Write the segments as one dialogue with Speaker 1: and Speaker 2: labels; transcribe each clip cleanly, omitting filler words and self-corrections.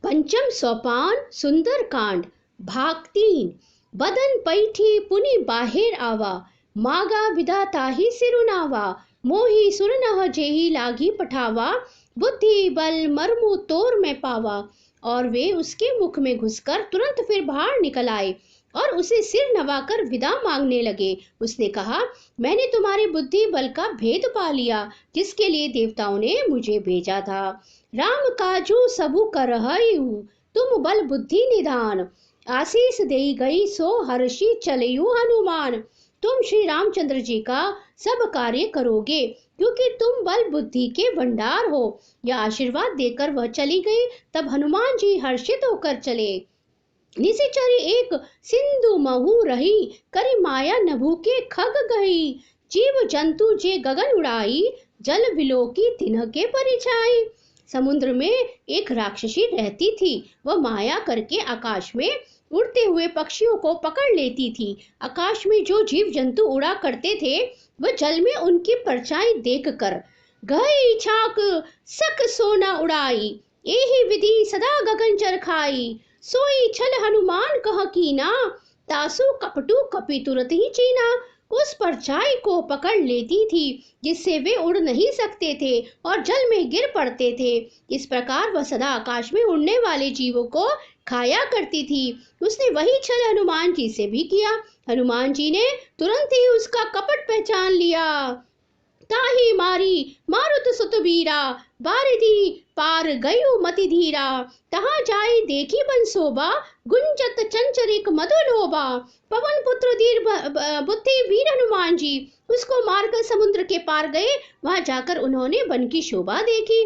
Speaker 1: पंचम सोपान सुंदर कांड भाग 3। बदन पैठी पुनि बाहेर आवा, मागा विधाता ही सिरुनावा, मोही सुरनह जेही लागी पठावा, बुद्धि बल मर्मु तोर में पावा। और वे उसके मुख में घुसकर तुरंत फिर बाहर निकल आए और उसे सिर नवाकर विदा मांगने लगे। उसने कहा, मैंने तुम्हारी बुद्धि बल का भेद पा लिया, जिसके लिए देवताओं ने मुझे भेजा था। राम काजू सबु करहयु, तुम बल बुद्धि निधान, आशीष देई गई सो हर्षी चलयु हनुमान। तुम श्री रामचंद्र जी का सब कार्य करोगे, क्योंकि तुम बल बुद्धि के भंडार हो। यह आशीर्वाद देकर वह चली गई। तब हनुमान जी हर्षित होकर चले। निशिचरी एक सिंधु महु रही, करी माया नभु के खग गई। जीव जंतु जे गगन उड़ाई, जल विलोकी तिन्ह के परिछाई। समुद्र में एक राक्षसी रहती थी। वह माया करके आकाश में उड़ते हुए पक्षियों को पकड़ लेती थी। आकाश में जो जीव जंतु उड़ा करते थे, वह जल में उनकी परछाई देखकर गई छाक सक सोना उड़ाई, एहि विधि सदा गगन चरखाई। सोई छल हनुमान कह कीना, तासु कपटू कपि तुरत ही चीना। उस परछाई को पकड़ लेती थी, जिससे वे उड़ नहीं सकते थे और जल में गिर पड़ते थे। इस प्रकार वह सदा आकाश में उड़ने वाले जीवों को खाया करती थी। उसने वही छल हनुमान जी से भी किया। हनुमान जी ने तुरंत ही उसका कपट पहचान लिया। ताही मारी मारुत सुत वीरा, बारिधि पार गयो मति धीरा। तहाँ जाई देखी बन शोभा, गुंजत चंचरिक मधुलोभा। पवन पुत्र धीर बुद्धि वीर हनुमान जी उसको मारकर समुद्र के पार गए। वहां जाकर उन्होंने वन की शोभा देखी।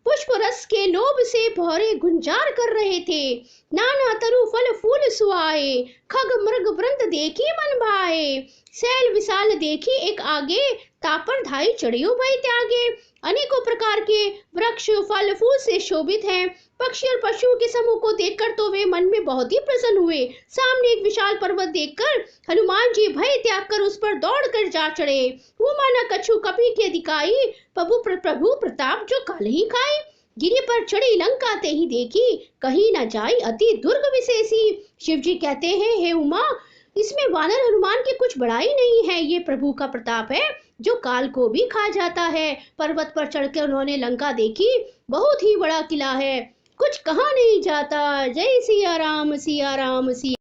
Speaker 1: पुष्प रस के लोभ से भौरे गुंजार कर रहे थे। नाना तरु फल फूल सुआए, खग मृग वृंद देखी मन भाए। सैल विशाल देखी एक आगे, तापर धाई चढ़ियो भई त्यागे। अनेकों प्रकार के वृक्ष फल फूल से शोभित हैं। पक्षी और पशुओं के समूह को देखकर तो वे मन में बहुत ही प्रसन्न हुए। सामने एक विशाल पर्वत देखकर हनुमान जी भय त्याग कर उस पर दौड़कर जा चढ़े। हुमा न कछु कपि के दिखाई, प्रभु प्रताप जो काल ही खाए। गिरी पर चढ़ी लंका ते ही देखी, कहीं न जाई अति दुर्ग विशेषी। शिव जी कहते हैं, हे उमा, इसमें वानर हनुमान की कुछ बड़ाई नहीं है। ये प्रभु का प्रताप है जो काल को भी खा जाता है। पर्वत पर चढ़कर उन्होंने लंका देखी। बहुत ही बड़ा किला है, कुछ कहा नहीं जाता। जय सिया राम सिया राम सिया।